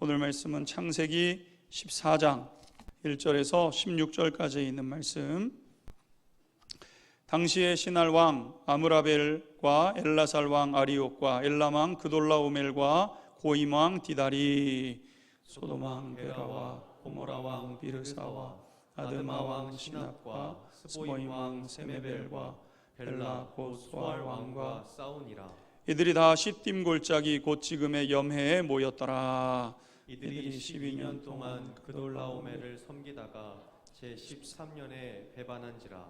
오늘 말씀은 창세기 14장 1절에서 16절까지 있는 말씀. 당시에 신할 왕 아므라벨과 엘라살 왕 아리옥과 엘람 왕 그돌라오멜과 고임 왕 디다리, 소돔 왕 베라와 고모라 왕 비르사와 아드마 왕 시납과 스보임 왕 세메벨과 벨라 곧 소알 왕과 싸우니라. 이들이 다 시딤 골짜기 곧 지금의 염해에 모였더라. 이들이 12년 동안 그돌라오멜을 섬기다가 제13년에 배반한지라.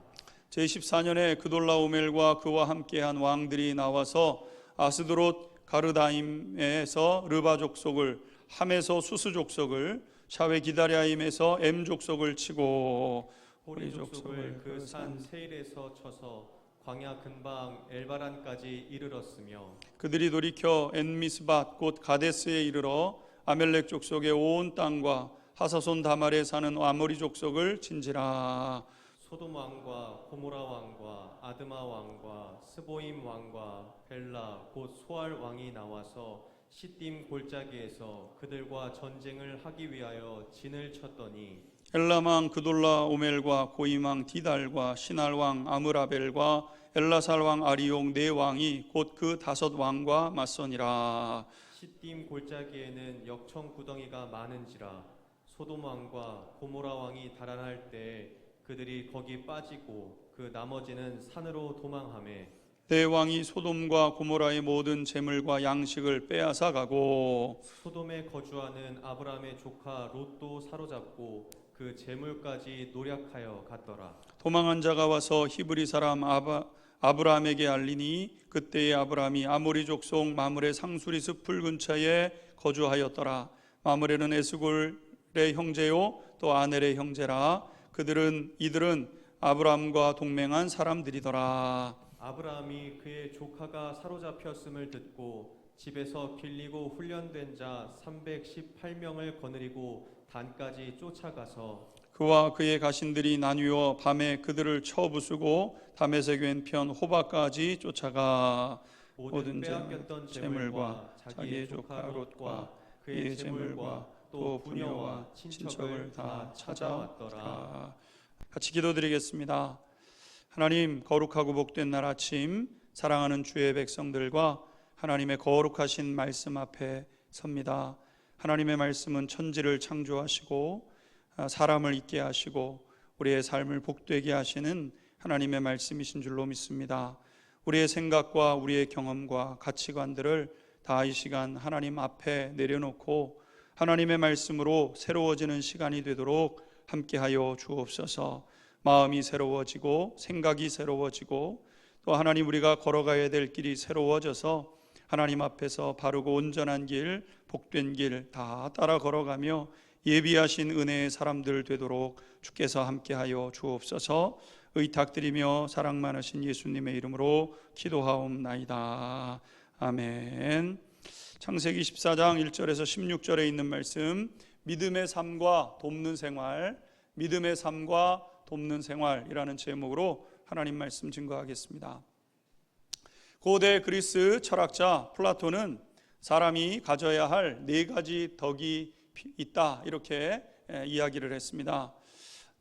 제14년에 그돌라오멜과 그와 함께한 왕들이 나와서 아스드롯 가르다임에서 르바 족속을, 함에서 수스 족속을, 샤웨 기다랴임에서 엠 족속을 치고 호리 족속을 그 산 세일에서 쳐서 광야 근방 엘바란까지 이르렀으며, 그들이 돌이켜 엔미스밧 곧 가데스에 이르러 아멜렉 족속의 온 땅과 하사손 다말에 사는 아모리 족속을 친지라. 소돔 왕과 고모라 왕과 아드마 왕과 스보임 왕과 벨라 곧 소알 왕이 나와서 시딤 골짜기에서 그들과 전쟁을 하기 위하여 진을 쳤더니, 엘람 왕 그돌라오멜과 고임 왕 디달과 신할 왕 아므라벨과 엘라살 왕 아리옥 네 왕이 곧 그 5 왕과 맞서니라. 시딤 골짜기에는 역청 구덩이가 많은지라. 소돔 왕과 고모라 왕이 달아날 때 그들이 거기 빠지고 그 나머지는 산으로 도망하매, 네 왕이 소돔과 고모라의 모든 재물과 양식을 빼앗아 가고 소돔에 거주하는 아브라함의 조카 롯도 사로잡고 그 재물까지 노략하여 갔더라. 도망한 자가 와서 히브리 사람 아브라함에게 알리니 그때의 아브라함이 아모리 족속 마므레 상수리 숲을 근처에 거주하였더라. 마므레는 에스골의 형제요 또 아넬의 형제라. 이들은 아브라함과 동맹한 사람들이더라. 아브라함이 그의 조카가 사로잡혔음을 듣고 집에서 길리고 훈련된 자 318명을 거느리고 단까지 쫓아가서 그와 그의 가신들이 나뉘어 밤에 그들을 쳐 부수고 다메섹 왼편 호바까지 쫓아가 모든 빼앗겼던 재물과 자기의 조카 롯과 그의 재물과 또 부녀와 친척을 다 찾아왔더라. 같이 기도드리겠습니다. 하나님, 거룩하고 복된 날 아침 사랑하는 주의 백성들과 하나님의 거룩하신 말씀 앞에 섭니다. 하나님의 말씀은 천지를 창조하시고 사람을 있게 하시고 우리의 삶을 복되게 하시는 하나님의 말씀이신 줄로 믿습니다. 우리의 생각과 우리의 경험과 가치관들을 다 이 시간 하나님 앞에 내려놓고 하나님의 말씀으로 새로워지는 시간이 되도록 함께하여 주옵소서. 마음이 새로워지고 생각이 새로워지고 또 하나님 우리가 걸어가야 될 길이 새로워져서 하나님 앞에서 바르고 온전한 길, 복된 길 다 따라 걸어가며 예비하신 은혜의 사람들 되도록 주께서 함께하여 주옵소서. 의탁드리며 사랑 많으신 예수님의 이름으로 기도하옵나이다. 아멘. 창세기 14장 1절에서 16절에 있는 말씀, 믿음의 삶과 돕는 생활, 믿음의 삶과 돕는 생활이라는 제목으로 하나님 말씀 증거하겠습니다. 고대 그리스 철학자 플라톤은 사람이 가져야 할 4가지 덕이 있다 이렇게 이야기를 했습니다.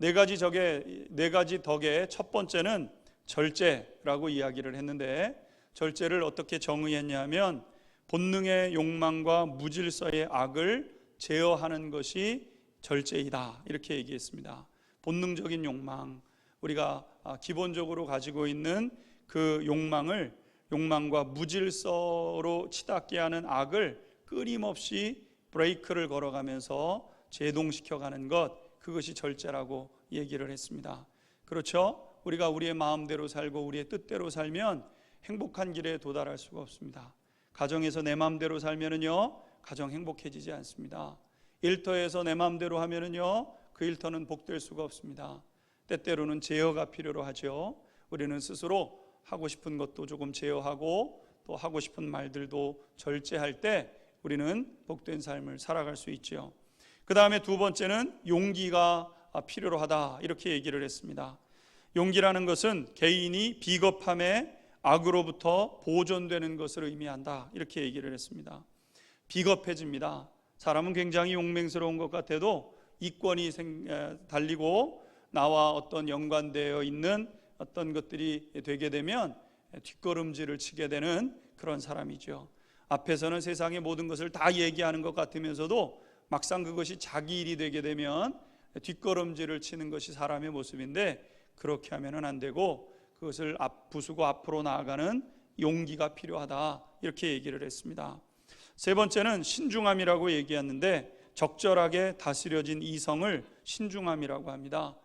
4가지 덕의 첫 번째는 절제라고 이야기를 했는데, 절제를 어떻게 정의했냐면 본능의 욕망과 무질서의 악을 제어하는 것이 절제이다 이렇게 얘기했습니다. 본능적인 욕망, 우리가 기본적으로 가지고 있는 그 욕망과 무질서로 치닫게 하는 악을 끊임없이 브레이크를 걸어가면서 제동시켜가는 것, 그것이 절제라고 얘기를 했습니다. 그렇죠? 우리가 우리의 마음대로 살고 우리의 뜻대로 살면 행복한 길에 도달할 수가 없습니다. 가정에서 내 마음대로 살면은요, 가정 행복해지지 않습니다. 일터에서 내 마음대로 하면은요, 그 일터는 복될 수가 없습니다. 때때로는 제어가 필요로 하죠. 우리는 스스로 하고 싶은 것도 조금 제어하고 또 하고 싶은 말들도 절제할 때 우리는 복된 삶을 살아갈 수 있죠. 그 다음에 두 번째는 용기가 필요로 하다 이렇게 얘기를 했습니다. 용기라는 것은 개인이 비겁함에 악으로부터 보존되는 것을 의미한다 이렇게 얘기를 했습니다. 비겁해집니다. 사람은 굉장히 용맹스러운 것 같아도 이권이 달리고 나와 어떤 연관되어 있는 어떤 것들이 되게 되면 뒷걸음질을 치게 되는 그런 사람이죠. 앞에서는 세상의 모든 것을 다 얘기하는 것 같으면서도 막상 그것이 자기 일이 되게 되면 뒷걸음질을 치는 것이 사람의 모습인데, 그렇게 하면은 안 되고 그것을 부수고 앞으로 나아가는 용기가 필요하다, 이렇게 얘기를 했습니다. 세 번째는 신중함이라고 얘기했는데, 적절하게 다스려진 이성을 신중함이라고 합니다.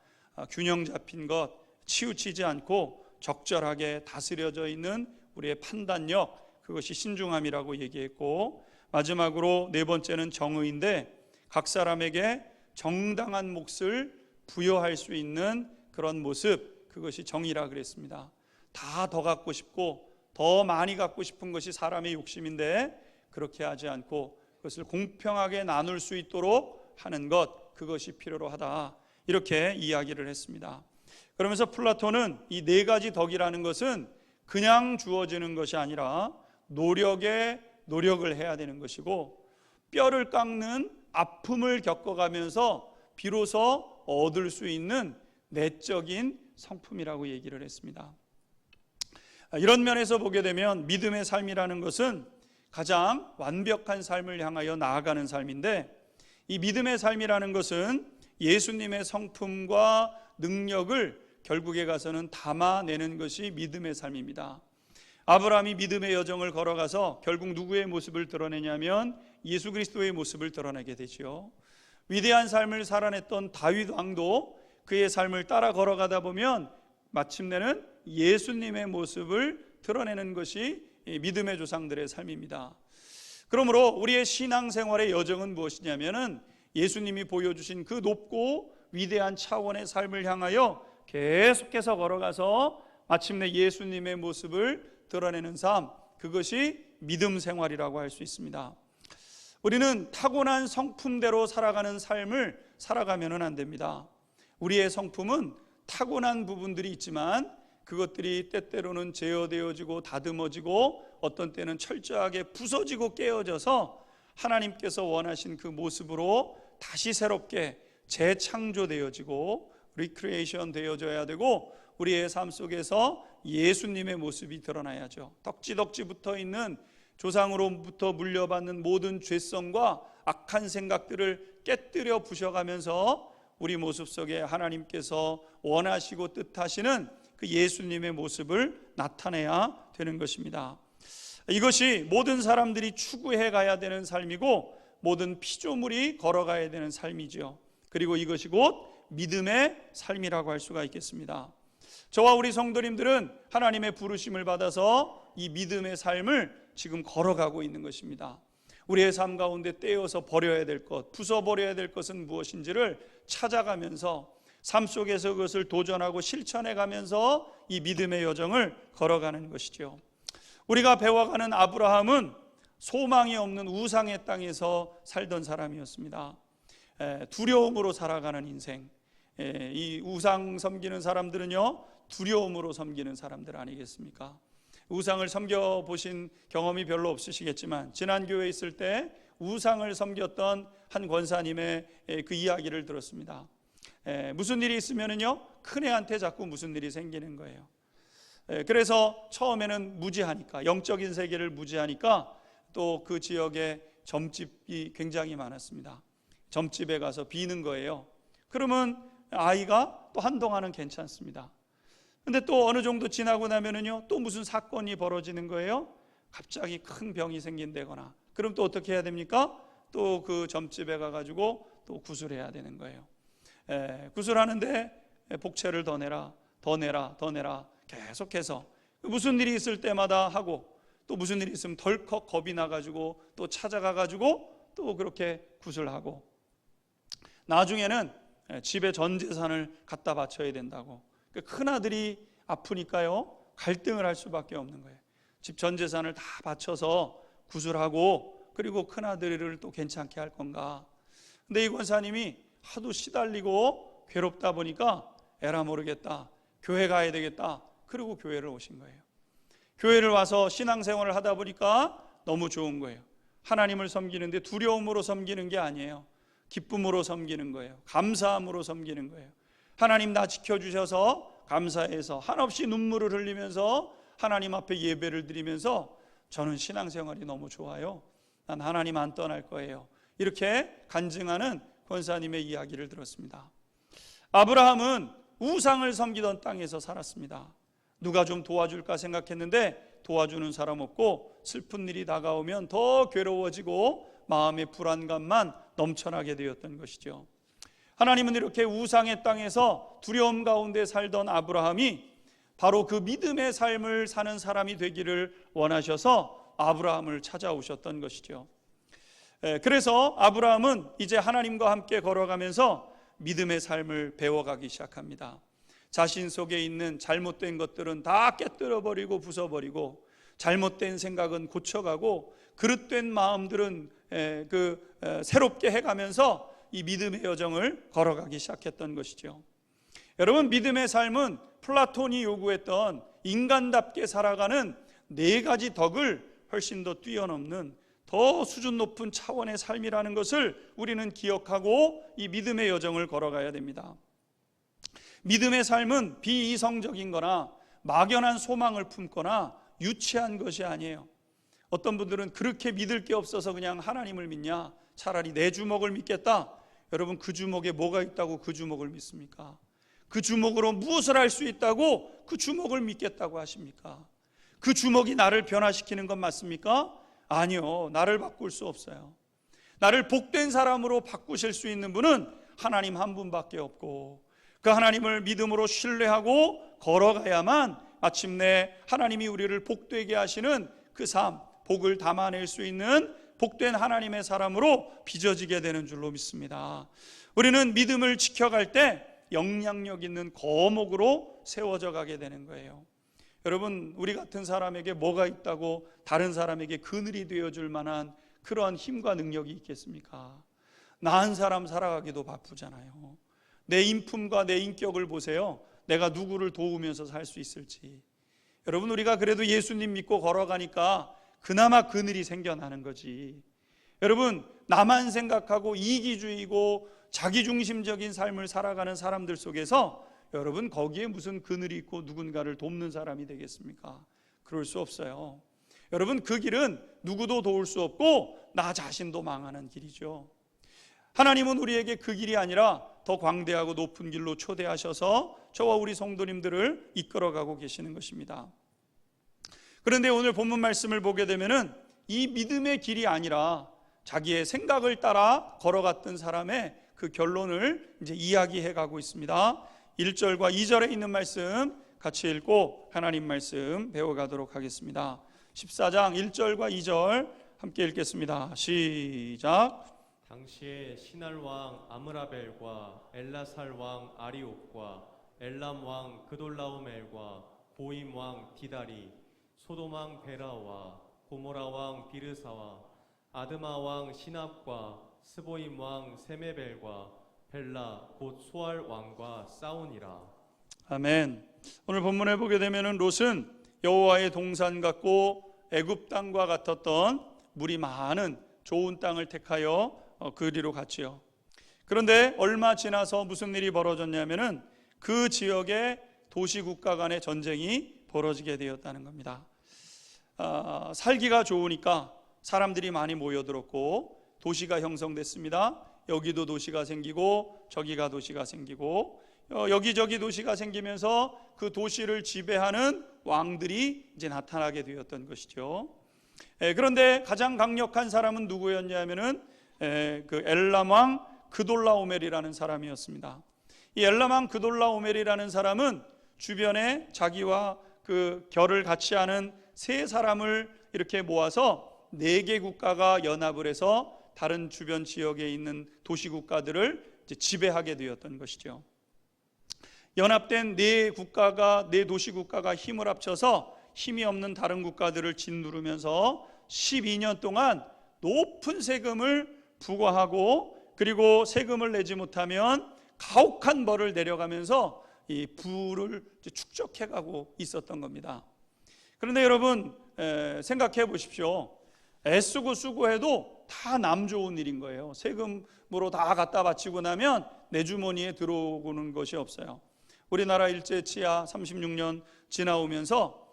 균형 잡힌 것, 치우치지 않고 적절하게 다스려져 있는 우리의 판단력, 그것이 신중함이라고 얘기했고, 마지막으로 네 번째는 정의인데, 각 사람에게 정당한 몫을 부여할 수 있는 그런 모습, 그것이 정의라 그랬습니다. 다 더 갖고 싶고 더 많이 갖고 싶은 것이 사람의 욕심인데, 그렇게 하지 않고 그것을 공평하게 나눌 수 있도록 하는 것, 그것이 필요로 하다, 이렇게 이야기를 했습니다. 그러면서 플라톤은 이 네 가지 덕이라는 것은 그냥 주어지는 것이 아니라 노력을 해야 되는 것이고, 뼈를 깎는 아픔을 겪어가면서 비로소 얻을 수 있는 내적인 성품이라고 얘기를 했습니다. 이런 면에서 보게 되면 믿음의 삶이라는 것은 가장 완벽한 삶을 향하여 나아가는 삶인데, 이 믿음의 삶이라는 것은 예수님의 성품과 능력을 결국에 가서는 담아내는 것이 믿음의 삶입니다. 아브라함이 믿음의 여정을 걸어가서 결국 누구의 모습을 드러내냐면 예수 그리스도의 모습을 드러내게 되죠. 위대한 삶을 살아냈던 다윗 왕도 그의 삶을 따라 걸어가다 보면 마침내는 예수님의 모습을 드러내는 것이 믿음의 조상들의 삶입니다. 그러므로 우리의 신앙생활의 여정은 무엇이냐면은 예수님이 보여주신 그 높고 위대한 차원의 삶을 향하여 계속해서 걸어가서 마침내 예수님의 모습을 드러내는 삶, 그것이 믿음 생활이라고 할 수 있습니다. 우리는 타고난 성품대로 살아가는 삶을 살아가면은 안 됩니다. 우리의 성품은 타고난 부분들이 있지만 그것들이 때때로는 제어되어지고 다듬어지고 어떤 때는 철저하게 부서지고 깨어져서 하나님께서 원하신 그 모습으로 다시 새롭게 재창조되어지고 리크리에이션 되어져야 되고, 우리의 삶 속에서 예수님의 모습이 드러나야죠. 덕지덕지 붙어있는 조상으로부터 물려받는 모든 죄성과 악한 생각들을 깨뜨려 부셔가면서 우리 모습 속에 하나님께서 원하시고 뜻하시는 그 예수님의 모습을 나타내야 되는 것입니다. 이것이 모든 사람들이 추구해 가야 되는 삶이고 모든 피조물이 걸어가야 되는 삶이죠. 그리고 이것이 곧 믿음의 삶이라고 할 수가 있겠습니다. 저와 우리 성도님들은 하나님의 부르심을 받아서 이 믿음의 삶을 지금 걸어가고 있는 것입니다. 우리의 삶 가운데 떼어서 버려야 될 것, 부숴버려야 될 것은 무엇인지를 찾아가면서 삶 속에서 그것을 도전하고 실천해 가면서 이 믿음의 여정을 걸어가는 것이죠. 우리가 배워가는 아브라함은 소망이 없는 우상의 땅에서 살던 사람이었습니다. 두려움으로 살아가는 인생. 이 우상 섬기는 사람들은요, 두려움으로 섬기는 사람들 아니겠습니까? 우상을 섬겨보신 경험이 별로 없으시겠지만 지난 교회에 있을 때 우상을 섬겼던 한 권사님의 그 이야기를 들었습니다. 무슨 일이 있으면은요, 큰애한테 자꾸 무슨 일이 생기는 거예요. 그래서 처음에는 무지하니까, 영적인 세계를 무지하니까 또 그 지역에 점집이 굉장히 많았습니다. 점집에 가서 비는 거예요. 그러면 아이가 또 한동안은 괜찮습니다. 근데 또 어느 정도 지나고 나면은요, 또 무슨 사건이 벌어지는 거예요. 갑자기 큰 병이 생긴다거나. 그럼 또 어떻게 해야 됩니까? 또 그 점집에 가가지고 또 구술해야 되는 거예요. 구술하는데 복채를 더 내라, 더 내라, 더 내라, 계속해서 무슨 일이 있을 때마다 하고, 또 무슨 일이 있으면 덜컥 겁이 나가지고 또 찾아가가지고 또 그렇게 구술하고, 나중에는 집에 전 재산을 갖다 바쳐야 된다고. 큰아들이 아프니까요, 갈등을 할 수밖에 없는 거예요. 집 전 재산을 다 바쳐서 구술하고, 그리고 큰아들을 또 괜찮게 할 건가. 근데 이 권사님이 하도 시달리고 괴롭다 보니까 에라 모르겠다, 교회 가야 되겠다. 그리고 교회를 오신 거예요. 교회를 와서 신앙생활을 하다 보니까 너무 좋은 거예요. 하나님을 섬기는데 두려움으로 섬기는 게 아니에요. 기쁨으로 섬기는 거예요. 감사함으로 섬기는 거예요. 하나님 나 지켜주셔서 감사해서 한없이 눈물을 흘리면서 하나님 앞에 예배를 드리면서 저는 신앙생활이 너무 좋아요. 난 하나님 안 떠날 거예요. 이렇게 간증하는 권사님의 이야기를 들었습니다. 아브라함은 우상을 섬기던 땅에서 살았습니다. 누가 좀 도와줄까 생각했는데 도와주는 사람 없고 슬픈 일이 다가오면 더 괴로워지고 마음의 불안감만 넘쳐나게 되었던 것이죠. 하나님은 이렇게 우상의 땅에서 두려움 가운데 살던 아브라함이 바로 그 믿음의 삶을 사는 사람이 되기를 원하셔서 아브라함을 찾아오셨던 것이죠. 그래서 아브라함은 이제 하나님과 함께 걸어가면서 믿음의 삶을 배워가기 시작합니다. 자신 속에 있는 잘못된 것들은 다 깨뜨려버리고 부숴버리고 잘못된 생각은 고쳐가고 그릇된 마음들은 새롭게 해가면서 이 믿음의 여정을 걸어가기 시작했던 것이죠. 여러분, 믿음의 삶은 플라톤이 요구했던 인간답게 살아가는 4가지 덕을 훨씬 더 뛰어넘는 더 수준 높은 차원의 삶이라는 것을 우리는 기억하고 이 믿음의 여정을 걸어가야 됩니다. 믿음의 삶은 비이성적인 거나 막연한 소망을 품거나 유치한 것이 아니에요. 어떤 분들은 그렇게 믿을 게 없어서 그냥 하나님을 믿냐, 차라리 내 주먹을 믿겠다. 여러분, 그 주먹에 뭐가 있다고 그 주먹을 믿습니까? 그 주먹으로 무엇을 할 수 있다고 그 주먹을 믿겠다고 하십니까? 그 주먹이 나를 변화시키는 건 맞습니까? 아니요, 나를 바꿀 수 없어요. 나를 복된 사람으로 바꾸실 수 있는 분은 하나님 한 분밖에 없고 그 하나님을 믿음으로 신뢰하고 걸어가야만 마침내 하나님이 우리를 복되게 하시는 그 삶, 복을 담아낼 수 있는 복된 하나님의 사람으로 빚어지게 되는 줄로 믿습니다. 우리는 믿음을 지켜갈 때 영향력 있는 거목으로 세워져 가게 되는 거예요. 여러분, 우리 같은 사람에게 뭐가 있다고 다른 사람에게 그늘이 되어줄 만한 그러한 힘과 능력이 있겠습니까? 나은 사람 살아가기도 바쁘잖아요. 내 인품과 내 인격을 보세요. 내가 누구를 도우면서 살 수 있을지. 여러분, 우리가 그래도 예수님 믿고 걸어가니까 그나마 그늘이 생겨나는 거지. 여러분, 나만 생각하고 이기주의고 자기중심적인 삶을 살아가는 사람들 속에서 여러분, 거기에 무슨 그늘이 있고 누군가를 돕는 사람이 되겠습니까? 그럴 수 없어요. 여러분, 그 길은 누구도 도울 수 없고 나 자신도 망하는 길이죠. 하나님은 우리에게 그 길이 아니라 더 광대하고 높은 길로 초대하셔서 저와 우리 성도님들을 이끌어가고 계시는 것입니다. 그런데 오늘 본문 말씀을 보게 되면은 이 믿음의 길이 아니라 자기의 생각을 따라 걸어갔던 사람의 그 결론을 이제 이야기해 가고 있습니다. 1절과 2절에 있는 말씀 같이 읽고 하나님 말씀 배워가도록 하겠습니다. 14장 1절과 2절 함께 읽겠습니다. 시작. 당시에 시날 왕 아므라벨과 엘라살 왕 아리옥과 엘람 왕 그돌라오멜과 보임 왕 디다리, 소돔 왕 베라와 고모라 왕 비르사와 아드마 왕 시납과 스보임 왕 세메벨과 벨라 곧 소알 왕과 싸우니라. 아멘. 오늘 본문에 보게 되면은 롯은 여호와의 동산 같고 애굽 땅과 같았던 물이 많은 좋은 땅을 택하여 그리로 갔지요. 그런데 얼마 지나서 무슨 일이 벌어졌냐면은 그 지역의 도시국가 간의 전쟁이 벌어지게 되었다는 겁니다. 살기가 좋으니까 사람들이 많이 모여들었고 도시가 형성됐습니다. 여기도 도시가 생기고 저기가 도시가 생기고 여기저기 도시가 생기면서 그 도시를 지배하는 왕들이 이제 나타나게 되었던 것이죠. 그런데 가장 강력한 사람은 누구였냐면은 그 엘람 왕 그돌라오멜이라는 사람이었습니다. 이 엘람 왕 그돌라오멜이라는 사람은 주변에 자기와 그 결을 같이 하는 3사람을 이렇게 모아서 4개 국가가 연합을 해서 다른 주변 지역에 있는 도시국가들을 지배하게 되었던 것이죠. 연합된 4국가가 4도시국가가 힘을 합쳐서 힘이 없는 다른 국가들을 짓누르면서 12년 동안 높은 세금을 부과하고 그리고 세금을 내지 못하면 가혹한 벌을 내려가면서 이 부를 축적해가고 있었던 겁니다. 그런데 여러분 생각해 보십시오. 애쓰고 수고해도 다 남 좋은 일인 거예요. 세금으로 다 갖다 바치고 나면 내 주머니에 들어오는 것이 없어요. 우리나라 일제 치하 36년 지나오면서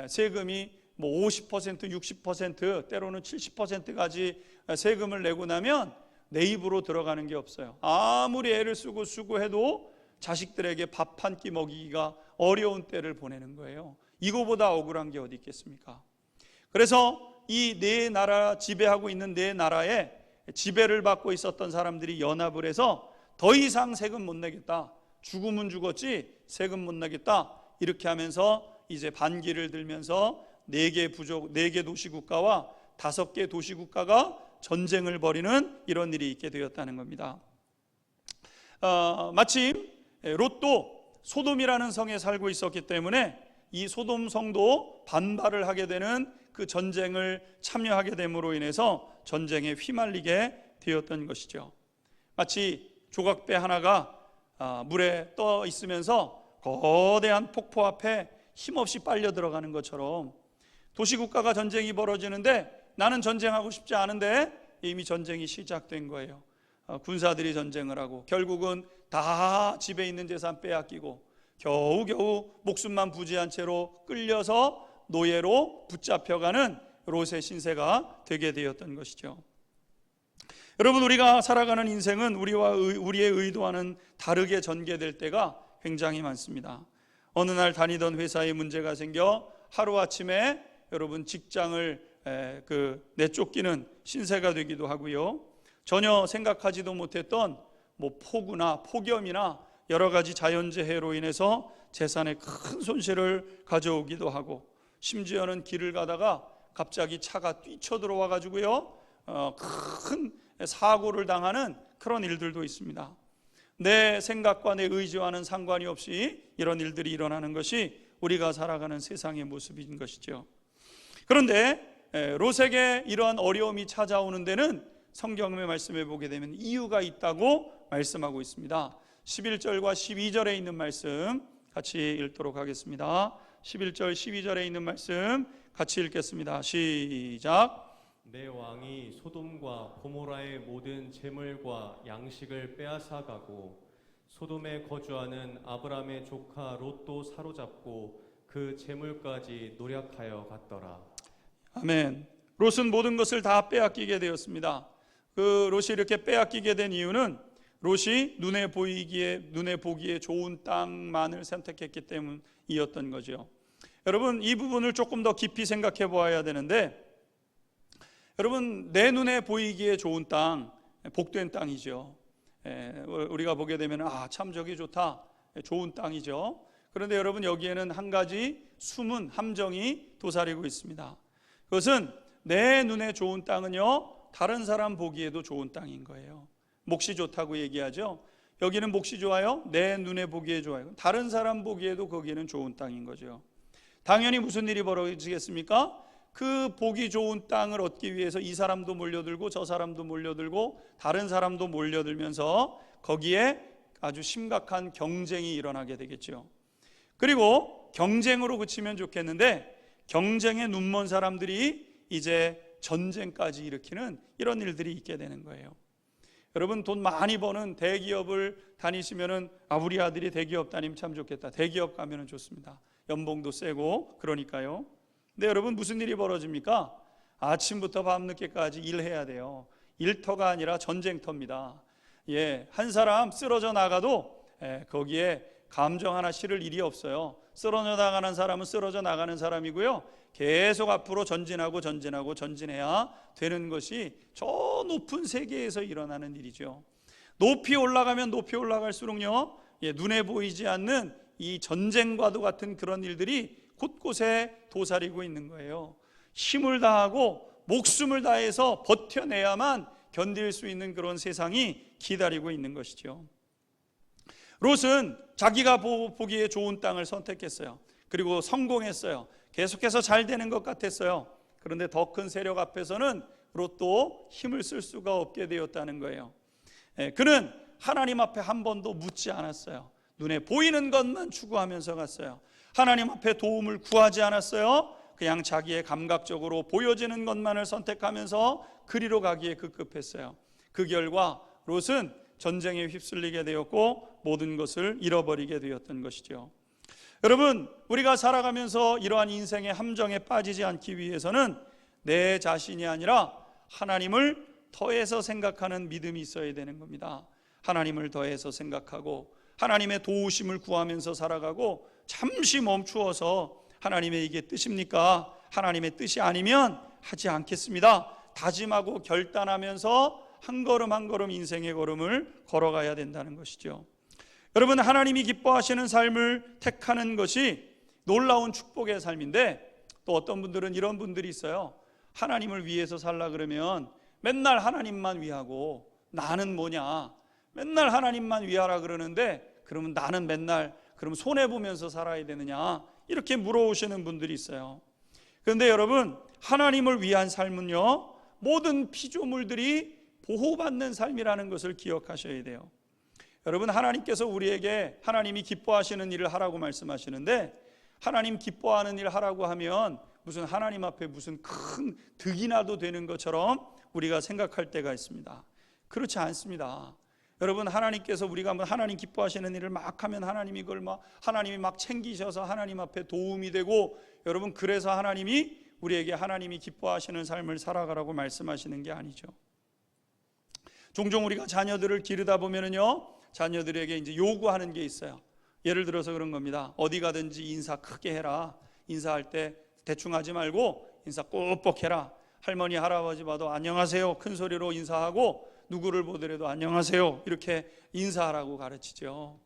세금이 뭐 50%, 60%, 때로는 70%까지 세금을 내고 나면 내 입으로 들어가는 게 없어요. 아무리 애를 쓰고 수고해도 자식들에게 밥 한 끼 먹이기가 어려운 때를 보내는 거예요. 이거보다 억울한 게 어디 있겠습니까? 그래서 이 네 나라, 지배하고 있는 네 나라에 지배를 받고 있었던 사람들이 연합을 해서 더 이상 세금 못 내겠다, 죽으면 죽었지 세금 못 내겠다, 이렇게 하면서 이제 반기를 들면서 4개 도시국가와 5개 도시국가가 전쟁을 벌이는 이런 일이 있게 되었다는 겁니다. 마침 롯도 소돔이라는 성에 살고 있었기 때문에 이 소돔 성도 반발을 하게 되는 그 전쟁을 참여하게 됨으로 인해서 전쟁에 휘말리게 되었던 것이죠. 마치 조각배 하나가 물에 떠 있으면서 거대한 폭포 앞에 힘없이 빨려 들어가는 것처럼 도시국가가 전쟁이 벌어지는데 나는 전쟁하고 싶지 않은데 이미 전쟁이 시작된 거예요. 군사들이 전쟁을 하고 결국은 다 집에 있는 재산 빼앗기고 겨우겨우 목숨만 부지한 채로 끌려서 노예로 붙잡혀가는 롯의 신세가 되게 되었던 것이죠. 여러분, 우리가 살아가는 인생은 우리의 의도와는 다르게 전개될 때가 굉장히 많습니다. 어느 날 다니던 회사에 문제가 생겨 하루아침에 여러분 직장을 내쫓기는 신세가 되기도 하고요. 전혀 생각하지도 못했던 폭우나 폭염이나 여러 가지 자연재해로 인해서 재산에 큰 손실을 가져오기도 하고, 심지어는 길을 가다가 갑자기 차가 뛰쳐들어와 가지고요 큰 사고를 당하는 그런 일들도 있습니다. 내 생각과 내 의지와는 상관이 없이 이런 일들이 일어나는 것이 우리가 살아가는 세상의 모습인 것이죠. 그런데 롯에게 이러한 어려움이 찾아오는 데는 성경의 말씀에 보게 되면 이유가 있다고 말씀하고 있습니다. 11절과 12절에 있는 말씀 같이 읽도록 하겠습니다. 11절 12절에 있는 말씀 같이 읽겠습니다. 시작. 내 왕이 소돔과 고모라의 모든 재물과 양식을 빼앗아 가고 소돔에 거주하는 아브람의 조카 롯도 사로잡고 그 재물까지 노략하여 갔더라. 아멘. 롯은 모든 것을 다 빼앗기게 되었습니다. 그 롯이 이렇게 빼앗기게 된 이유는 롯이 눈에 보기에 좋은 땅만을 선택했기 때문이었던 거죠. 여러분, 이 부분을 조금 더 깊이 생각해 보아야 되는데, 여러분, 내 눈에 보이기에 좋은 땅, 복된 땅이죠. 우리가 보게 되면 참 저기 좋다, 좋은 땅이죠. 그런데 여러분, 여기에는 한 가지 숨은 함정이 도사리고 있습니다. 그것은 내 눈에 좋은 땅은요, 다른 사람 보기에도 좋은 땅인 거예요. 몫이 좋다고 얘기하죠. 여기는 몫이 좋아요? 내 눈에 보기에 좋아요. 다른 사람 보기에도 거기는 좋은 땅인 거죠. 당연히 무슨 일이 벌어지겠습니까? 그 보기 좋은 땅을 얻기 위해서 이 사람도 몰려들고 저 사람도 몰려들고 다른 사람도 몰려들면서 거기에 아주 심각한 경쟁이 일어나게 되겠죠. 그리고 경쟁으로 그치면 좋겠는데 경쟁에 눈먼 사람들이 이제 전쟁까지 일으키는 이런 일들이 있게 되는 거예요. 여러분, 돈 많이 버는 대기업을 다니시면은 우리 아들이 대기업 다니면 참 좋겠다. 대기업 가면은 좋습니다. 연봉도 세고 그러니까요. 근데 여러분, 무슨 일이 벌어집니까? 아침부터 밤늦게까지 일해야 돼요. 일터가 아니라 전쟁터입니다. 한 사람 쓰러져 나가도 거기에 감정 하나 실을 일이 없어요. 쓰러져 나가는 사람은 쓰러져 나가는 사람이고요. 계속 앞으로 전진해야 되는 것이 저 높은 세계에서 일어나는 일이죠. 높이 올라가면 높이 올라갈수록요, 눈에 보이지 않는 이 전쟁과도 같은 그런 일들이 곳곳에 도사리고 있는 거예요. 힘을 다하고 목숨을 다해서 버텨내야만 견딜 수 있는 그런 세상이 기다리고 있는 것이죠. 롯은 자기가 보기에 좋은 땅을 선택했어요. 그리고 성공했어요. 계속해서 잘 되는 것 같았어요. 그런데 더 큰 세력 앞에서는 롯도 힘을 쓸 수가 없게 되었다는 거예요. 그는 하나님 앞에 한 번도 묻지 않았어요. 눈에 보이는 것만 추구하면서 갔어요. 하나님 앞에 도움을 구하지 않았어요. 그냥 자기의 감각적으로 보여지는 것만을 선택하면서 그리로 가기에 급급했어요. 그 결과 롯은 전쟁에 휩쓸리게 되었고 모든 것을 잃어버리게 되었던 것이죠. 여러분, 우리가 살아가면서 이러한 인생의 함정에 빠지지 않기 위해서는 내 자신이 아니라 하나님을 더해서 생각하는 믿음이 있어야 되는 겁니다. 하나님을 더해서 생각하고 하나님의 도우심을 구하면서 살아가고 잠시 멈추어서 하나님의 이게 뜻입니까? 하나님의 뜻이 아니면 하지 않겠습니다. 다짐하고 결단하면서 한 걸음 한 걸음 인생의 걸음을 걸어가야 된다는 것이죠. 여러분, 하나님이 기뻐하시는 삶을 택하는 것이 놀라운 축복의 삶인데, 또 어떤 분들은 이런 분들이 있어요. 하나님을 위해서 살라 그러면 맨날 하나님만 위하고 나는 뭐냐, 맨날 하나님만 위하라 그러는데 그러면 나는 맨날 그럼 손해보면서 살아야 되느냐, 이렇게 물어오시는 분들이 있어요. 그런데 여러분, 하나님을 위한 삶은요, 모든 피조물들이 보호받는 삶이라는 것을 기억하셔야 돼요. 여러분, 하나님께서 우리에게 하나님이 기뻐하시는 일을 하라고 말씀하시는데, 하나님 기뻐하는 일 하라고 하면 무슨 하나님 앞에 무슨 큰 득이 나도 되는 것처럼 우리가 생각할 때가 있습니다. 그렇지 않습니다. 여러분, 하나님께서 우리가 하나님 기뻐하시는 일을 막 하면 하나님이 그걸 하나님이 막 챙기셔서 하나님 앞에 도움이 되고, 여러분, 그래서 하나님이 우리에게 하나님이 기뻐하시는 삶을 살아가라고 말씀하시는 게 아니죠. 종종 우리가 자녀들을 기르다 보면은요, 자녀들에게 이제 요구하는 게 있어요. 예를 들어서 그런 겁니다. 어디 가든지 인사 크게 해라. 인사할 때 대충 하지 말고 인사 꼭꼭 해라. 할머니 할아버지 봐도 안녕하세요 큰 소리로 인사하고, 누구를 보더라도 안녕하세요 이렇게 인사하라고 가르치죠.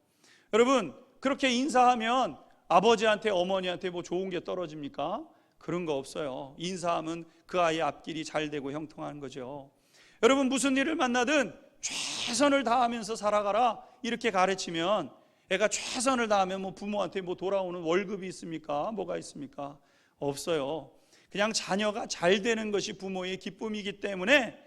여러분, 그렇게 인사하면 아버지한테 어머니한테 뭐 좋은 게 떨어집니까? 그런 거 없어요. 인사하면 그 아이의 앞길이 잘 되고 형통하는 거죠. 여러분, 무슨 일을 만나든 최선을 다하면서 살아가라 이렇게 가르치면, 애가 최선을 다하면 뭐 부모한테 뭐 돌아오는 월급이 있습니까? 뭐가 있습니까? 없어요. 그냥 자녀가 잘 되는 것이 부모의 기쁨이기 때문에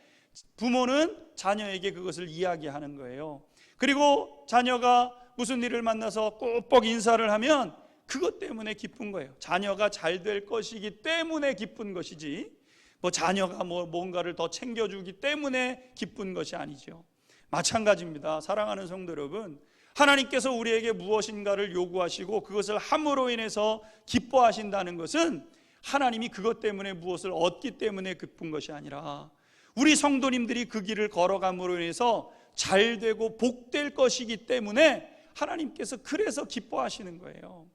부모는 자녀에게 그것을 이야기하는 거예요. 그리고 자녀가 무슨 일을 만나서 꼭꼭 인사를 하면 그것 때문에 기쁜 거예요. 자녀가 잘 될 것이기 때문에 기쁜 것이지, 뭐 자녀가 뭔가를 더 챙겨주기 때문에 기쁜 것이 아니죠. 마찬가지입니다. 사랑하는 성도 여러분, 하나님께서 우리에게 무엇인가를 요구하시고 그것을 함으로 인해서 기뻐하신다는 것은 하나님이 그것 때문에 무엇을 얻기 때문에 기쁜 것이 아니라 우리 성도님들이 그 길을 걸어감으로 인해서 잘 되고 복될 것이기 때문에 하나님께서 그래서 기뻐하시는 거예요.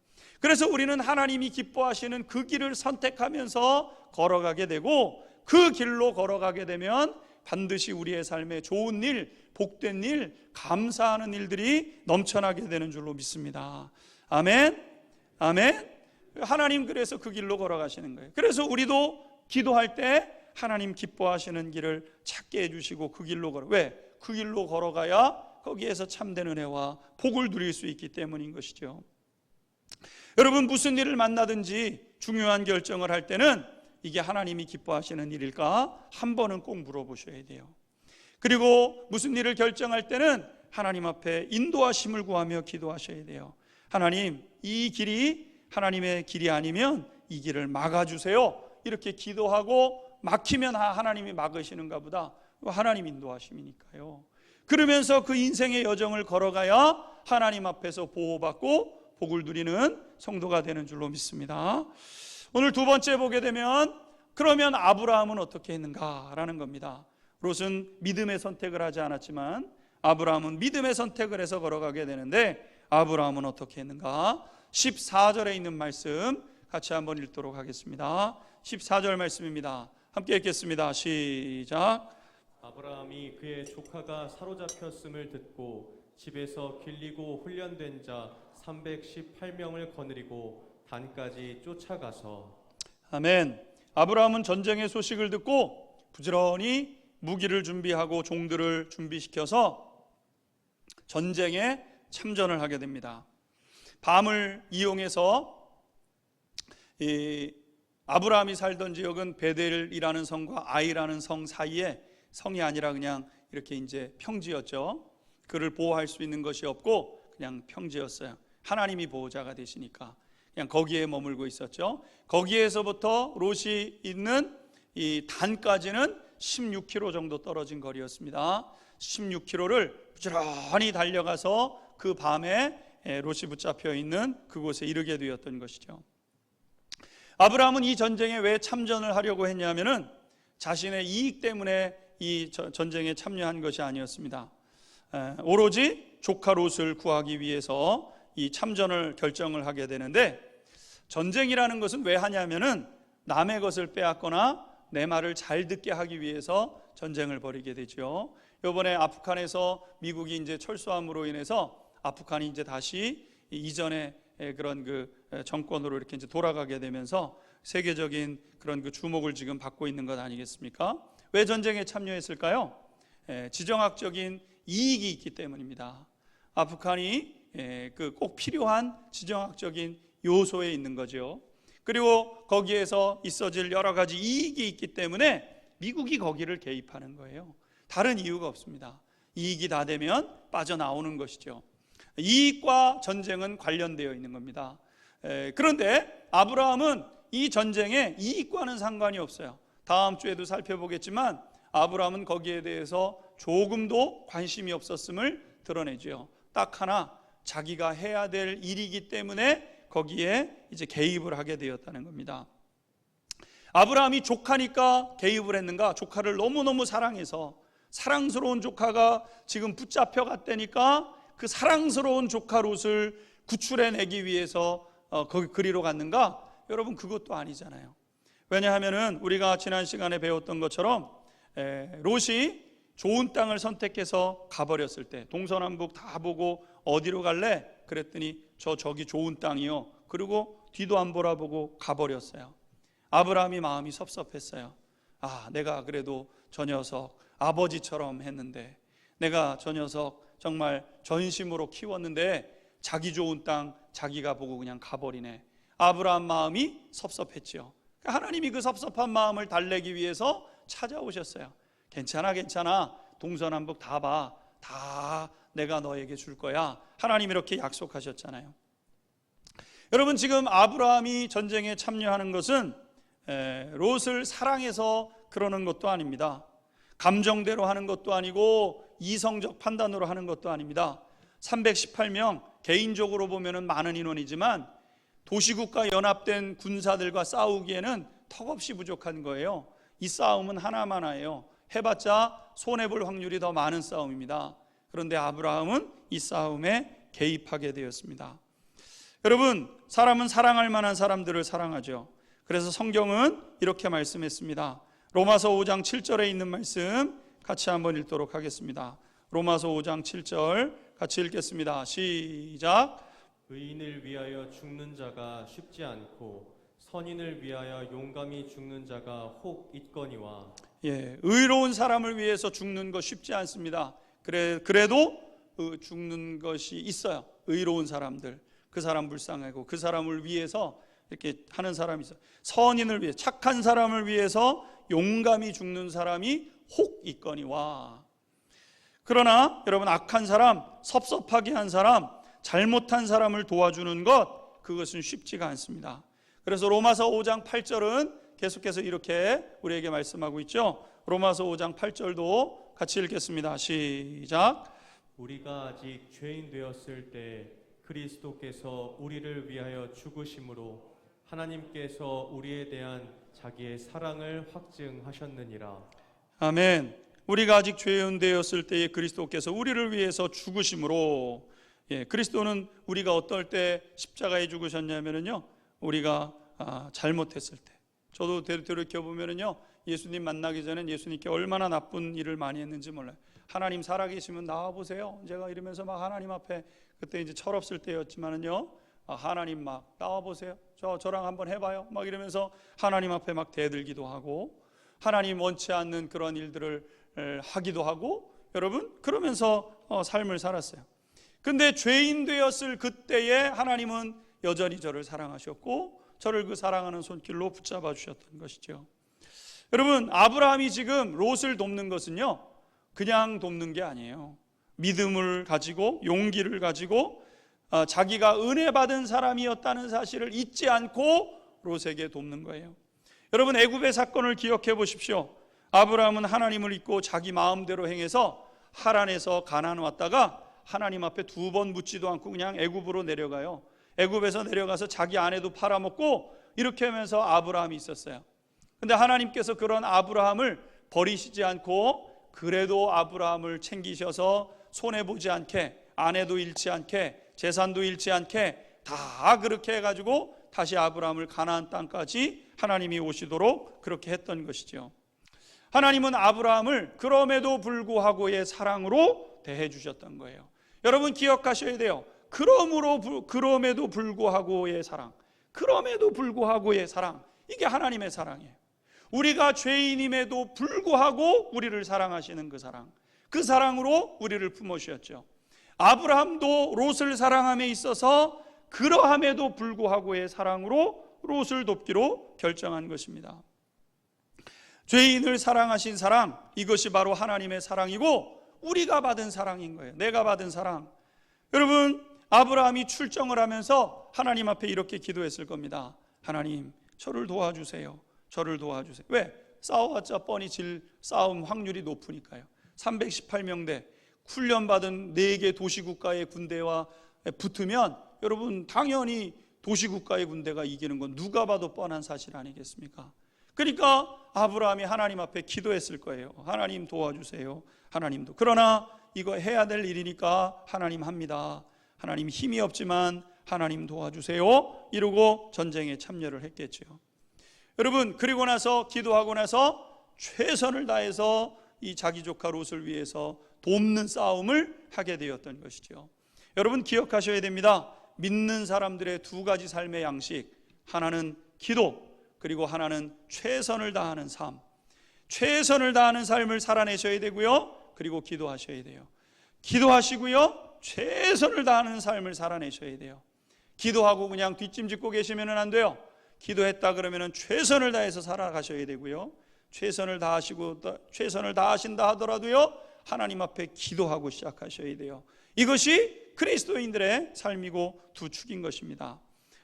그래서 우리는 하나님이 기뻐하시는 그 길을 선택하면서 걸어가게 되고, 그 길로 걸어가게 되면 반드시 우리의 삶에 좋은 일, 복된 일, 감사하는 일들이 넘쳐나게 되는 줄로 믿습니다. 아멘, 아멘. 하나님 그래서 그 길로 걸어가시는 거예요. 그래서 우리도 기도할 때 하나님 기뻐하시는 길을 찾게 해주시고 그 길로 걸어. 왜? 그 길로 걸어가야 거기에서 참된 은혜와 복을 누릴 수 있기 때문인 것이죠. 여러분, 무슨 일을 만나든지 중요한 결정을 할 때는 이게 하나님이 기뻐하시는 일일까? 한 번은 꼭 물어보셔야 돼요. 그리고 무슨 일을 결정할 때는 하나님 앞에 인도하심을 구하며 기도하셔야 돼요. 하나님, 이 길이 하나님의 길이 아니면 이 길을 막아주세요. 이렇게 기도하고 막히면 하나님이 막으시는가 보다. 하나님 인도하심이니까요. 그러면서 그 인생의 여정을 걸어가야 하나님 앞에서 보호받고 복을 누리는 성도가 되는 줄로 믿습니다. 오늘 두 번째 보게 되면, 그러면 아브라함은 어떻게 했는가라는 겁니다. 롯은 믿음의 선택을 하지 않았지만 아브라함은 믿음의 선택을 해서 걸어가게 되는데, 아브라함은 어떻게 했는가? 14절에 있는 말씀 같이 한번 읽도록 하겠습니다. 14절 말씀입니다. 함께 읽겠습니다. 시작. 아브라함이 그의 조카가 사로잡혔음을 듣고 집에서 길리고 훈련된 자 318명을 거느리고 단까지 쫓아가서. 아멘. 아브라함은 전쟁의 소식을 듣고 부지런히 무기를 준비하고 종들을 준비시켜서 전쟁에 참전을 하게 됩니다. 밤을 이용해서 아브라함이 살던 지역은 베델이라는 성과 아이라는 성 사이에, 성이 아니라 그냥 이렇게 이제 평지였죠. 그를 보호할 수 있는 것이 없고 그냥 평지였어요. 하나님이 보호자가 되시니까. 그냥 거기에 머물고 있었죠. 거기에서부터 롯이 있는 이 단까지는 16km 정도 떨어진 거리였습니다. 16km를 부지런히 달려가서 그 밤에 롯이 붙잡혀 있는 그곳에 이르게 되었던 것이죠. 아브라함은 이 전쟁에 왜 참전을 하려고 했냐면은 자신의 이익 때문에 이 전쟁에 참여한 것이 아니었습니다. 오로지 조카 롯을 구하기 위해서 이 참전을 결정을 하게 되는데, 전쟁이라는 것은 왜 하냐면은 남의 것을 빼앗거나 내 말을 잘 듣게 하기 위해서 전쟁을 벌이게 되죠. 이번에 아프간에서 미국이 이제 철수함으로 인해서 아프간이 이제 다시 이전의 그런 그 정권으로 이렇게 이제 돌아가게 되면서 세계적인 그런 그 주목을 지금 받고 있는 것 아니겠습니까? 왜 전쟁에 참여했을까요? 지정학적인 이익이 있기 때문입니다. 아프간이 그 꼭 필요한 지정학적인 요소에 있는 거죠. 그리고 거기에서 있어질 여러 가지 이익이 있기 때문에 미국이 거기를 개입하는 거예요. 다른 이유가 없습니다. 이익이 다 되면 빠져나오는 것이죠. 이익과 전쟁은 관련되어 있는 겁니다. 그런데 아브라함은 이 전쟁에 이익과는 상관이 없어요. 다음 주에도 살펴보겠지만 아브라함은 거기에 대해서 조금도 관심이 없었음을 드러내죠. 딱 하나, 자기가 해야 될 일이기 때문에 거기에 이제 개입을 하게 되었다는 겁니다. 아브라함이 조카니까 개입을 했는가? 조카를 너무너무 사랑해서, 사랑스러운 조카가 지금 붙잡혀 갔다니까 그 사랑스러운 조카 롯을 구출해내기 위해서 거기 그리로 갔는가? 여러분, 그것도 아니잖아요. 왜냐하면은 우리가 지난 시간에 배웠던 것처럼 롯이 좋은 땅을 선택해서 가버렸을 때, 동서남북 다 보고 어디로 갈래? 그랬더니 저기 좋은 땅이요. 그리고 뒤도 안 돌아보고 가버렸어요. 아브라함이 마음이 섭섭했어요. 내가 그래도 저 녀석 아버지처럼 했는데, 내가 저 녀석 정말 전심으로 키웠는데 자기 좋은 땅 자기가 보고 그냥 가버리네. 아브라함 마음이 섭섭했죠. 하나님이 그 섭섭한 마음을 달래기 위해서 찾아오셨어요. 괜찮아. 동서남북 다 봐. 다 내가 너에게 줄 거야. 하나님 이렇게 약속하셨잖아요. 여러분, 지금 아브라함이 전쟁에 참여하는 것은 롯을 사랑해서 그러는 것도 아닙니다. 감정대로 하는 것도 아니고 이성적 판단으로 하는 것도 아닙니다. 318명, 개인적으로 보면은 많은 인원이지만 도시국가 연합된 군사들과 싸우기에는 턱없이 부족한 거예요. 이 싸움은 하나만이에요. 해봤자 손해볼 확률이 더 많은 싸움입니다. 그런데 아브라함은 이 싸움에 개입하게 되었습니다. 여러분, 사람은 사랑할 만한 사람들을 사랑하죠. 그래서 성경은 이렇게 말씀했습니다. 로마서 5장 7절에 있는 말씀 같이 한번 읽도록 하겠습니다. 로마서 5장 7절 같이 읽겠습니다. 시작. 의인을 위하여 죽는 자가 쉽지 않고 선인을 위하여 용감히 죽는 자가 혹 있거니와. 의로운 사람을 위해서 죽는 것 쉽지 않습니다. 그래도 죽는 것이 있어요. 의로운 사람들, 그 사람 불쌍하고 그 사람을 위해서 이렇게 하는 사람이 있어요. 선인을 위해, 착한 사람을 위해서 용감히 죽는 사람이 혹 있거니와. 그러나 여러분, 악한 사람, 섭섭하게 한 사람, 잘못한 사람을 도와주는 것, 그것은 쉽지가 않습니다. 그래서 로마서 5장 8절은 계속해서 이렇게 우리에게 말씀하고 있죠. 로마서 5장 8절도 같이 읽겠습니다. 시작. 우리가 아직 죄인 되었을 때 그리스도께서 우리를 위하여 죽으심으로 하나님께서 우리에 대한 자기의 사랑을 확증하셨느니라. 아멘. 우리가 아직 죄인 되었을 때에 그리스도께서 우리를 위해서 죽으심으로, 그리스도는 우리가 어떨 때 십자가에 죽으셨냐면요, 우리가 잘못했을 때. 저도 되돌이켜보면요, 예수님 만나기 전엔 예수님께 얼마나 나쁜 일을 많이 했는지 몰라요. 하나님 살아계시면 나와보세요. 제가 이러면서 막 하나님 앞에, 그때 이제 철없을 때였지만은요, 하나님 막 나와보세요. 저랑 한번 해봐요. 막 이러면서 하나님 앞에 막 대들기도 하고, 하나님 원치 않는 그런 일들을 하기도 하고, 여러분, 그러면서 삶을 살았어요. 근데 죄인 되었을 그때에 하나님은 여전히 저를 사랑하셨고, 저를 그 사랑하는 손길로 붙잡아 주셨던 것이죠. 여러분, 아브라함이 지금 롯을 돕는 것은요, 그냥 돕는 게 아니에요. 믿음을 가지고, 용기를 가지고, 자기가 은혜 받은 사람이었다는 사실을 잊지 않고 롯에게 돕는 거예요. 여러분, 애굽의 사건을 기억해 보십시오. 아브라함은 하나님을 잊고 자기 마음대로 행해서 하란에서 가나안 왔다가 하나님 앞에 2번 묻지도 않고 그냥 애굽으로 내려가요. 애굽에서 내려가서 자기 아내도 팔아먹고 이렇게 하면서 아브라함이 있었어요. 근데 하나님께서 그런 아브라함을 버리시지 않고 그래도 아브라함을 챙기셔서 손해보지 않게, 아내도 잃지 않게, 재산도 잃지 않게 다 그렇게 해가지고 다시 아브라함을 가나안 땅까지 하나님이 오시도록 그렇게 했던 것이죠. 하나님은 아브라함을 그럼에도 불구하고의 사랑으로 대해 주셨던 거예요. 여러분 기억하셔야 돼요. 그럼에도 불구하고의 사랑, 그럼에도 불구하고의 사랑, 이게 하나님의 사랑이에요. 우리가 죄인임에도 불구하고 우리를 사랑하시는 그 사랑, 그 사랑으로 우리를 품으셨죠. 아브라함도 롯을 사랑함에 있어서 그러함에도 불구하고의 사랑으로 롯을 돕기로 결정한 것입니다. 죄인을 사랑하신 사랑, 이것이 바로 하나님의 사랑이고 우리가 받은 사랑인 거예요. 내가 받은 사랑. 여러분, 아브라함이 출정을 하면서 하나님 앞에 이렇게 기도했을 겁니다. 하나님, 저를 도와주세요. 저를 도와주세요. 왜? 싸워봤자 뻔히 질 싸움 확률이 높으니까요. 318명대 훈련받은 4개 도시국가의 군대와 붙으면 여러분 당연히 도시국가의 군대가 이기는 건 누가 봐도 뻔한 사실 아니겠습니까? 그러니까 아브라함이 하나님 앞에 기도했을 거예요. 하나님 도와주세요. 하나님도. 그러나 이거 해야 될 일이니까 하나님 합니다. 하나님 힘이 없지만 하나님 도와주세요. 이러고 전쟁에 참여를 했겠죠. 여러분, 그리고 나서 기도하고 나서 최선을 다해서 이 자기 조카 롯을 위해서 돕는 싸움을 하게 되었던 것이죠. 여러분 기억하셔야 됩니다. 믿는 사람들의 2가지 삶의 양식, 하나는 기도, 그리고 하나는 최선을 다하는 삶. 최선을 다하는 삶을 살아내셔야 되고요, 그리고 기도하셔야 돼요. 기도하시고요, 최선을 다하는 삶을 살아내셔야 돼요. 기도하고 그냥 뒷짐짓고 계시면 안 돼요. 기도했다 그러면 최선을 다해서 살아가셔야 되고요, 최선을 다하신다 하더라도요, 하나님 앞에 기도하고 시작하셔야 돼요. 이것이 그리스도인들의 삶이고 두 축인 것입니다.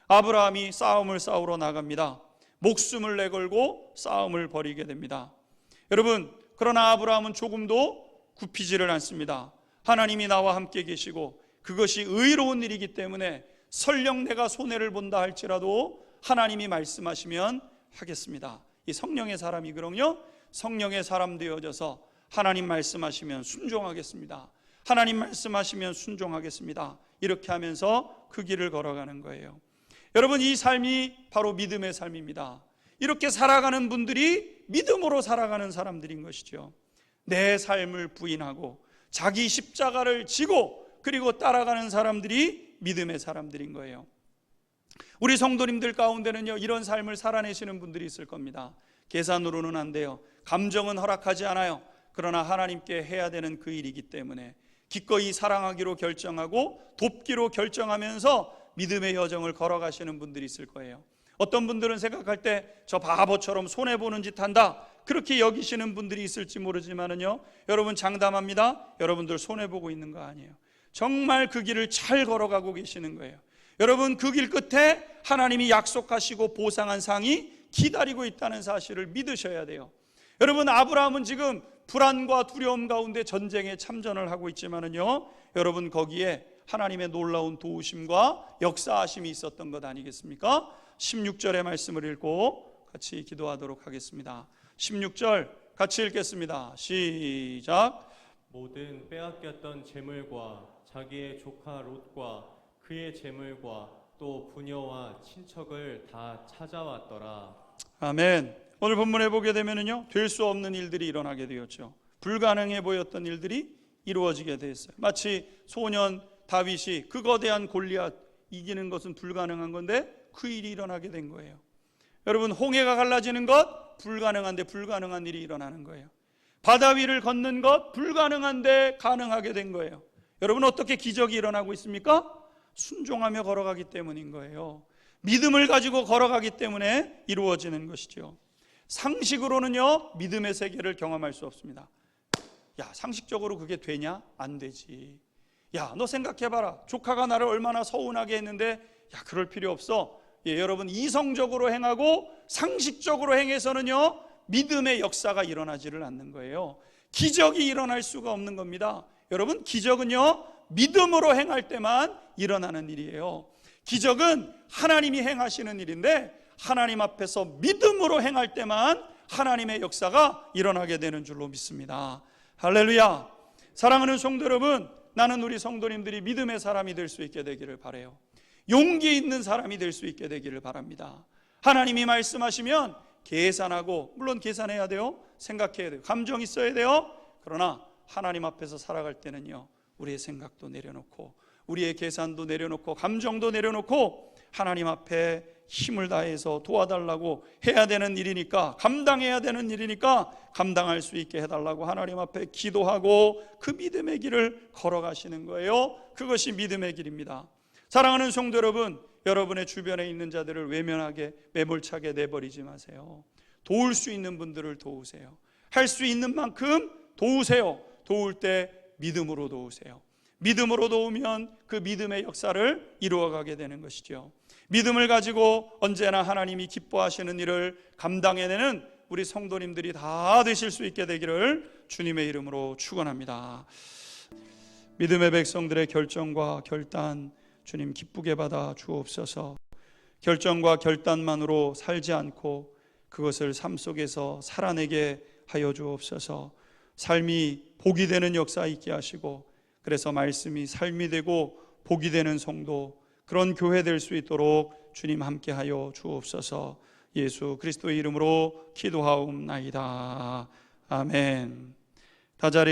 아브라함이 싸움을 싸우러 나갑니다. 목숨을 내걸고 싸움을 벌이게 됩니다. 여러분, 그러나 아브라함은 조금도 굽히지를 않습니다. 하나님이 나와 함께 계시고 그것이 의로운 일이기 때문에 설령 내가 손해를 본다 할지라도 하나님이 말씀하시면 하겠습니다. 이 성령의 사람이거든요. 성령의 사람 되어져서 하나님 말씀하시면 순종하겠습니다. 하나님 말씀하시면 순종하겠습니다. 이렇게 하면서 그 길을 걸어가는 거예요. 여러분, 이 삶이 바로 믿음의 삶입니다. 이렇게 살아가는 분들이 믿음으로 살아가는 사람들인 것이죠. 내 삶을 부인하고 자기 십자가를 지고 그리고 따라가는 사람들이 믿음의 사람들인 거예요. 우리 성도님들 가운데는요, 이런 삶을 살아내시는 분들이 있을 겁니다. 계산으로는 안 돼요. 감정은 허락하지 않아요. 그러나 하나님께 해야 되는 그 일이기 때문에 기꺼이 사랑하기로 결정하고 돕기로 결정하면서 믿음의 여정을 걸어가시는 분들이 있을 거예요. 어떤 분들은 생각할 때 저 바보처럼 손해보는 짓 한다, 그렇게 여기시는 분들이 있을지 모르지만은요, 여러분 장담합니다. 여러분들 손해보고 있는 거 아니에요. 정말 그 길을 잘 걸어가고 계시는 거예요. 여러분, 그 길 끝에 하나님이 약속하시고 보상한 상이 기다리고 있다는 사실을 믿으셔야 돼요. 여러분, 아브라함은 지금 불안과 두려움 가운데 전쟁에 참전을 하고 있지만은요, 여러분 거기에 하나님의 놀라운 도우심과 역사하심이 있었던 것 아니겠습니까? 16절의 말씀을 읽고 같이 기도하도록 하겠습니다. 16절 같이 읽겠습니다. 시작. 모든 빼앗겼던 재물과 자기의 조카 롯과 그의 재물과 또 부녀와 친척을 다 찾아왔더라. 아멘. 오늘 본문에 보게 되면은요, 될 수 없는 일들이 일어나게 되었죠. 불가능해 보였던 일들이 이루어지게 됐어요. 마치 소년 다윗이 그 거대한 골리앗 이기는 것은 불가능한 건데 그 일이 일어나게 된 거예요. 여러분, 홍해가 갈라지는 것 불가능한데 불가능한 일이 일어나는 거예요. 바다 위를 걷는 것 불가능한데 가능하게 된 거예요. 여러분, 어떻게 기적이 일어나고 있습니까? 순종하며 걸어가기 때문인 거예요. 믿음을 가지고 걸어가기 때문에 이루어지는 것이죠. 상식으로는요, 믿음의 세계를 경험할 수 없습니다. 야, 상식적으로 그게 되냐? 안 되지. 야, 너 생각해봐라. 조카가 나를 얼마나 서운하게 했는데, 야, 그럴 필요 없어. 여러분, 이성적으로 행하고 상식적으로 행해서는요, 믿음의 역사가 일어나지를 않는 거예요. 기적이 일어날 수가 없는 겁니다. 여러분, 기적은요, 믿음으로 행할 때만 일어나는 일이에요. 기적은 하나님이 행하시는 일인데, 하나님 앞에서 믿음으로 행할 때만 하나님의 역사가 일어나게 되는 줄로 믿습니다. 할렐루야. 사랑하는 성도 여러분, 나는 우리 성도님들이 믿음의 사람이 될 수 있게 되기를 바라요. 용기 있는 사람이 될 수 있게 되기를 바랍니다. 하나님이 말씀하시면 계산하고, 물론 계산해야 돼요. 생각해야 돼요. 감정 있어야 돼요. 그러나 하나님 앞에서 살아갈 때는요, 우리의 생각도 내려놓고, 우리의 계산도 내려놓고, 감정도 내려놓고, 하나님 앞에 힘을 다해서 도와달라고 해야 되는 일이니까, 감당해야 되는 일이니까 감당할 수 있게 해달라고 하나님 앞에 기도하고 그 믿음의 길을 걸어가시는 거예요. 그것이 믿음의 길입니다. 사랑하는 성도 여러분, 여러분의 주변에 있는 자들을 외면하게, 매몰차게 내버리지 마세요. 도울 수 있는 분들을 도우세요. 할 수 있는 만큼 도우세요. 도울 때 믿음으로 도우세요. 믿음으로 도우면 그 믿음의 역사를 이루어가게 되는 것이죠. 믿음을 가지고 언제나 하나님이 기뻐하시는 일을 감당해내는 우리 성도님들이 다 되실 수 있게 되기를 주님의 이름으로 축원합니다. 믿음의 백성들의 결정과 결단, 주님 기쁘게 받아 주옵소서. 결정과 결단만으로 살지 않고 그것을 삶 속에서 살아내게 하여 주옵소서. 삶이 복이 되는 역사 있게 하시고, 그래서 말씀이 삶이 되고 복이 되는 성도, 그런 교회 될 수 있도록 주님 함께하여 주옵소서. 예수 그리스도의 이름으로 기도하옵나이다. 아멘. 다자리